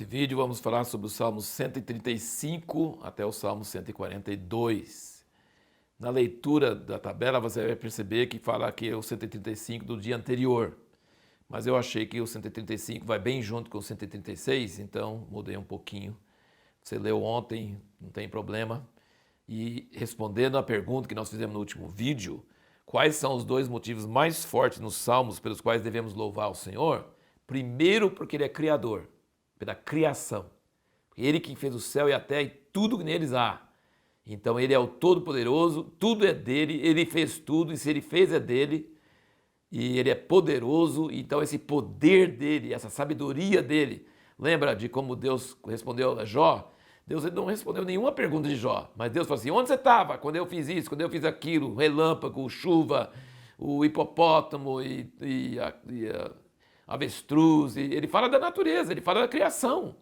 vídeo vamos falar sobre o Salmo 135 até o Salmo 142. Na leitura da tabela você vai perceber que fala que é o 135 do dia anterior, mas eu achei que o 135 vai bem junto com o 136, então mudei um pouquinho. Você leu ontem, não tem problema. E respondendo à pergunta que nós fizemos no último vídeo, quais são os dois motivos mais fortes nos Salmos pelos quais devemos louvar o Senhor? Primeiro, porque Ele é Criador, pela criação. Ele que fez o céu e a terra e tudo que neles há. Então Ele é o Todo-Poderoso, tudo é dele, Ele fez tudo e se Ele fez é dele. E Ele é poderoso, então esse poder dele, essa sabedoria dele. Lembra de como Deus respondeu a Jó? Deus não respondeu nenhuma pergunta de Jó, mas Deus falou assim, onde você estava quando eu fiz isso, quando eu fiz aquilo, o relâmpago, chuva, o hipopótamo e a avestruz, ele fala da natureza, ele fala da criação.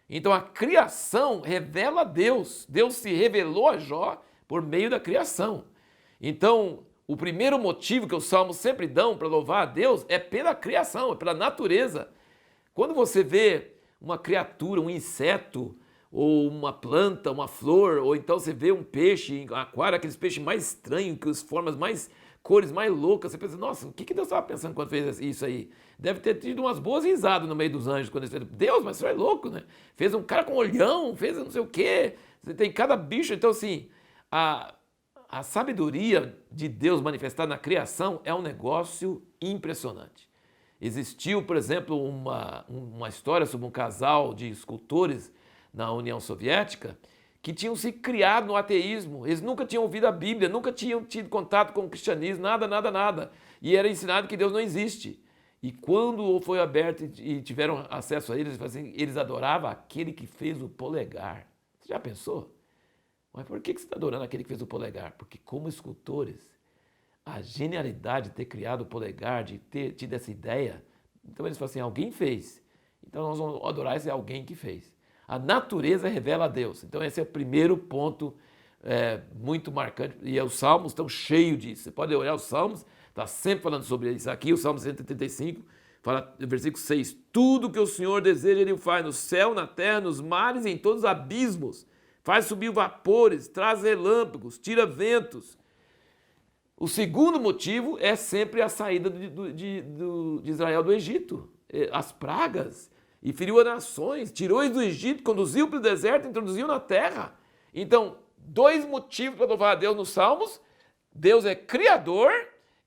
Então a criação revela a Deus. Deus se revelou a Jó por meio da criação. Então, o primeiro motivo que os salmos sempre dão para louvar a Deus é pela criação, é pela natureza. Quando você vê uma criatura, um inseto, ou uma planta, uma flor, ou então você vê um peixe em aquário, aqueles peixes mais estranhos, com as formas mais, cores mais loucas, você pensa, nossa, o que Deus estava pensando quando fez isso aí? Deve ter tido umas boas risadas no meio dos anjos, quando ele fez, Deus, mas isso é louco, né? Fez um cara com olhão, fez não sei o quê, você tem cada bicho, então assim, a sabedoria de Deus manifestada na criação é um negócio impressionante. Existiu, por exemplo, uma história sobre um casal de escultores na União Soviética que tinham se criado no ateísmo. Eles nunca tinham ouvido a Bíblia, nunca tinham tido contato com o cristianismo, nada. E era ensinado que Deus não existe. E quando foi aberto e tiveram acesso a eles adoravam aquele que fez o polegar. Você já pensou? Mas por que você está adorando aquele que fez o polegar? Porque como escultores, a genialidade de ter criado o polegar, de ter tido essa ideia, então eles falam assim, alguém fez. Então nós vamos adorar esse alguém que fez. A natureza revela a Deus. Então esse é o primeiro ponto muito marcante. E os Salmos estão cheios disso. Você pode olhar os Salmos, está sempre falando sobre isso. Aqui o Salmo 135 fala no versículo 6. Tudo que o Senhor deseja, Ele o faz no céu, na terra, nos mares e em todos os abismos. Faz subir vapores, traz relâmpagos, tira ventos. O segundo motivo é sempre a saída de Israel do Egito. As pragas. E feriu as nações, tirou-os do Egito, conduziu para o deserto, introduziu na terra. Então, dois motivos para louvar a Deus nos Salmos. Deus é Criador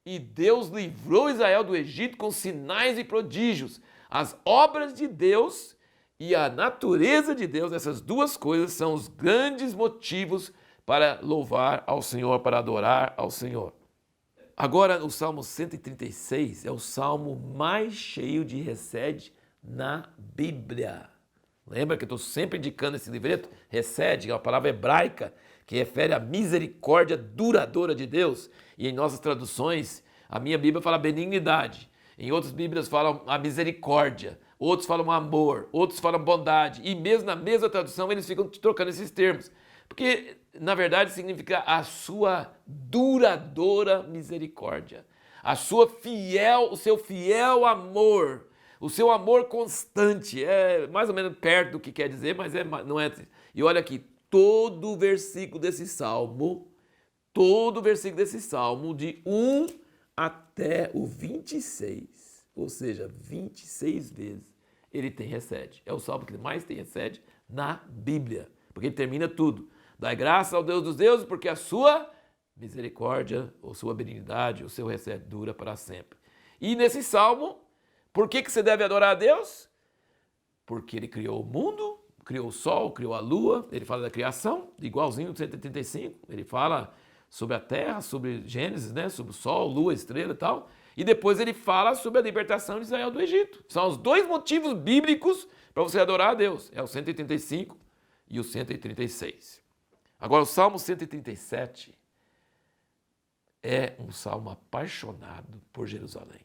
e Deus livrou Israel do Egito com sinais e prodígios. As obras de Deus e a natureza de Deus, essas duas coisas são os grandes motivos para louvar ao Senhor, para adorar ao Senhor. Agora, o Salmo 136 é o salmo mais cheio de recede na Bíblia. Lembra que eu estou sempre indicando esse livreto? Recede, é uma palavra hebraica que refere à misericórdia duradoura de Deus. E em nossas traduções, a minha Bíblia fala benignidade. Em outras Bíblias falam a misericórdia. Outros falam amor. Outros falam bondade. E mesmo na mesma tradução eles ficam trocando esses termos. Porque, na verdade, significa a sua duradoura misericórdia. O seu fiel amor. O seu amor constante, é mais ou menos perto do que quer dizer, mas não é. E olha aqui, todo o versículo desse salmo, de 1 até o 26, ou seja, 26 vezes, ele tem recede. É o salmo que mais tem recede na Bíblia, porque ele termina tudo. Dai graça ao Deus dos deuses, porque a sua misericórdia, ou sua benignidade, o seu recede dura para sempre. E nesse salmo, por que você deve adorar a Deus? Porque Ele criou o mundo, criou o sol, criou a lua, Ele fala da criação, igualzinho no 135, Ele fala sobre a terra, sobre Gênesis, né? Sobre o sol, lua, estrela e tal, e depois Ele fala sobre a libertação de Israel do Egito. São os dois motivos bíblicos para você adorar a Deus, é o 135 e o 136. Agora o Salmo 137 é um salmo apaixonado por Jerusalém.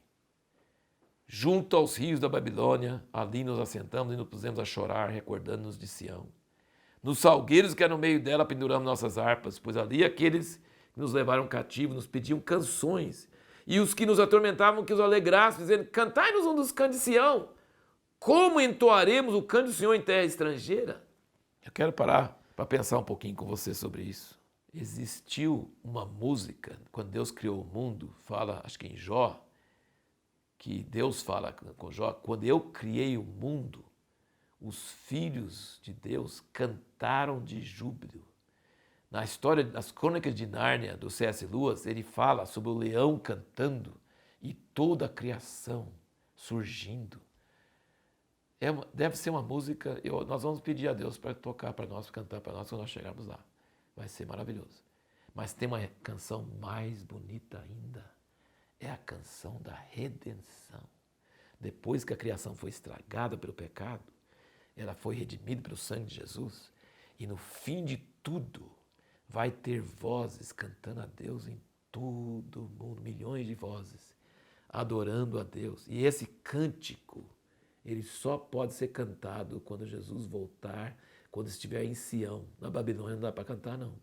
Junto aos rios da Babilônia, ali nos assentamos e nos pusemos a chorar, recordando-nos de Sião. Nos salgueiros que há no meio dela penduramos nossas harpas, pois ali aqueles que nos levaram cativos nos pediam canções, e os que nos atormentavam que os alegrassem, dizendo, cantai-nos um dos cantos de Sião. Como entoaremos o cântico do Senhor em terra estrangeira? Eu quero parar para pensar um pouquinho com você sobre isso. Existiu uma música, quando Deus criou o mundo, fala, acho que em Jó, que Deus fala com Jó, quando eu criei o mundo, os filhos de Deus cantaram de júbilo. Na história das Crônicas de Nárnia, do C.S. Lewis, ele fala sobre o leão cantando e toda a criação surgindo. Deve ser uma música, nós vamos pedir a Deus para tocar para nós, cantar para nós quando nós chegarmos lá. Vai ser maravilhoso. Mas tem uma canção mais bonita ainda. É a canção da redenção. Depois que a criação foi estragada pelo pecado, ela foi redimida pelo sangue de Jesus. E no fim de tudo, vai ter vozes cantando a Deus em todo o mundo, milhões de vozes, adorando a Deus. E esse cântico, ele só pode ser cantado quando Jesus voltar, quando estiver em Sião. Na Babilônia não dá para cantar, não.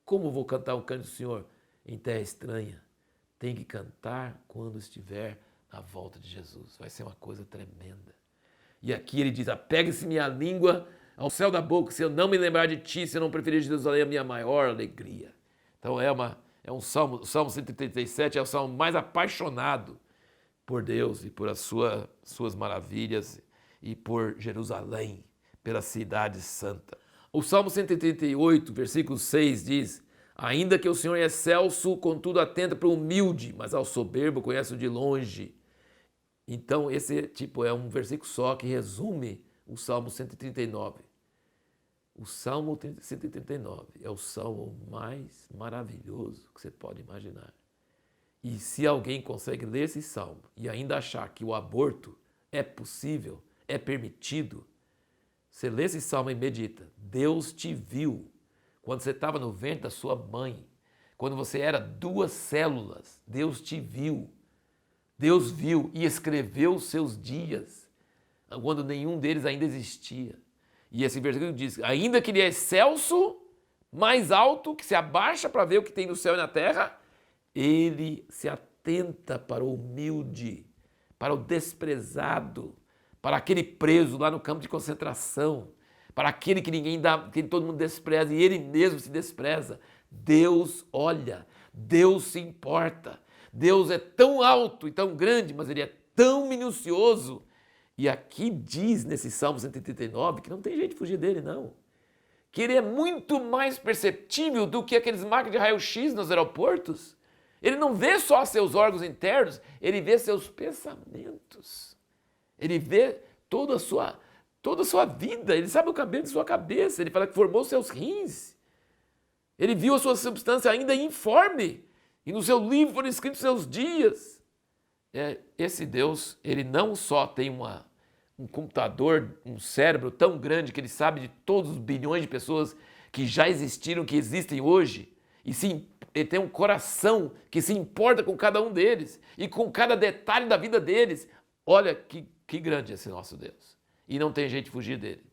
Como vou cantar um cântico do Senhor em terra estranha? Tem que cantar quando estiver na volta de Jesus. Vai ser uma coisa tremenda. E aqui ele diz, apegue-se minha língua ao céu da boca, se eu não me lembrar de ti, se eu não preferir Jerusalém, a minha maior alegria. Então é um salmo, o Salmo 137 é o salmo mais apaixonado por Deus e por as suas maravilhas e por Jerusalém, pela cidade santa. O Salmo 138, versículo 6 diz, ainda que o Senhor é excelso, contudo atenta para o humilde, mas ao soberbo conhece-o de longe. Então esse é um versículo só que resume o Salmo 139. O Salmo 139 é o salmo mais maravilhoso que você pode imaginar. E se alguém consegue ler esse salmo e ainda achar que o aborto é possível, é permitido, você lê esse salmo e medita. Deus te viu quando você estava no ventre da sua mãe, quando você era 2 células, Deus te viu. Deus viu e escreveu os seus dias, quando nenhum deles ainda existia. E esse versículo diz, ainda que ele é excelso, mais alto, que se abaixa para ver o que tem no céu e na terra, ele se atenta para o humilde, para o desprezado, para aquele preso lá no campo de concentração, para aquele que ninguém dá, que todo mundo despreza e ele mesmo se despreza. Deus olha, Deus se importa. Deus é tão alto e tão grande, mas ele é tão minucioso. E aqui diz nesse Salmo 139 que não tem jeito de fugir dele, não. Que ele é muito mais perceptível do que aqueles máquinas de raio-x nos aeroportos. Ele não vê só seus órgãos internos, ele vê seus pensamentos. Ele vê toda a sua vida, ele sabe o cabelo de sua cabeça, ele fala que formou seus rins. Ele viu a sua substância ainda informe, e no seu livro foram escritos seus dias. Esse Deus, ele não só tem um computador, um cérebro tão grande que ele sabe de todos os bilhões de pessoas que já existiram, que existem hoje, e sim, ele tem um coração que se importa com cada um deles e com cada detalhe da vida deles. Olha que grande é esse nosso Deus. E não tem jeito de fugir dele.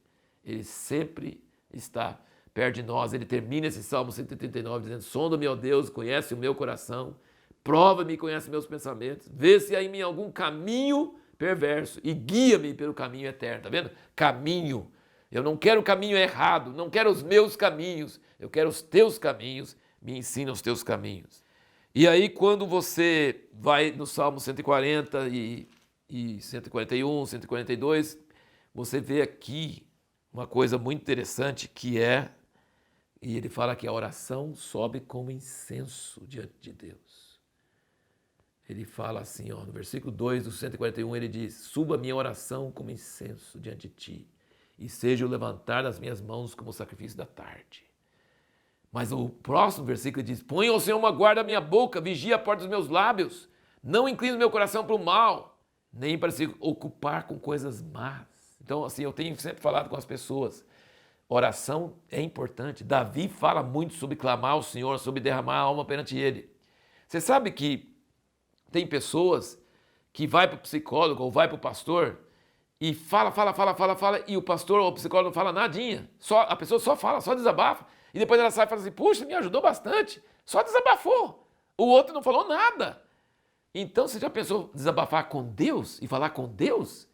Ele sempre está perto de nós. Ele termina esse Salmo 139 dizendo, sonda-me, ó Deus, conhece o meu coração, prova-me e conhece meus pensamentos, vê se há em mim algum caminho perverso e guia-me pelo caminho eterno. Tá vendo? Caminho. Eu não quero o caminho errado, não quero os meus caminhos, eu quero os teus caminhos, me ensina os teus caminhos. E aí quando você vai no Salmo 140 e 141, 142, você vê aqui uma coisa muito interessante que e ele fala que a oração sobe como incenso diante de Deus. Ele fala assim, no versículo 2 do 141, ele diz, suba a minha oração como incenso diante de ti, e seja o levantar das minhas mãos como o sacrifício da tarde. Mas o próximo versículo diz, põe ao Senhor uma guarda à minha boca, vigia a porta dos meus lábios, não incline o meu coração para o mal, nem para se ocupar com coisas más. Então, assim, eu tenho sempre falado com as pessoas, oração é importante. Davi fala muito sobre clamar ao Senhor, sobre derramar a alma perante Ele. Você sabe que tem pessoas que vai para o psicólogo ou vai para o pastor e fala, e o pastor ou o psicólogo não fala nadinha. A pessoa só fala, só desabafa. E depois ela sai e fala assim, puxa, me ajudou bastante, só desabafou. O outro não falou nada. Então, você já pensou desabafar com Deus e falar com Deus?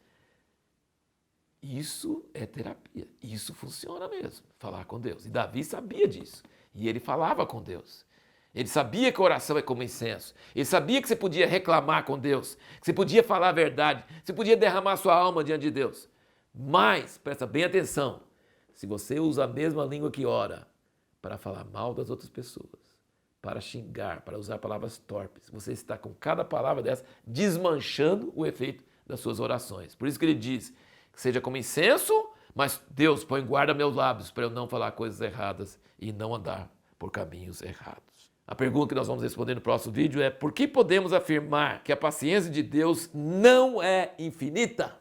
Isso é terapia. Isso funciona mesmo, falar com Deus. E Davi sabia disso. E ele falava com Deus. Ele sabia que a oração é como incenso. Ele sabia que você podia reclamar com Deus, que você podia falar a verdade, que você podia derramar sua alma diante de Deus. Mas, presta bem atenção, se você usa a mesma língua que ora para falar mal das outras pessoas, para xingar, para usar palavras torpes, você está com cada palavra dessa desmanchando o efeito das suas orações. Por isso que ele diz que seja como incenso, mas Deus põe guarda meus lábios para eu não falar coisas erradas e não andar por caminhos errados. A pergunta que nós vamos responder no próximo vídeo é: por que podemos afirmar que a paciência de Deus não é infinita?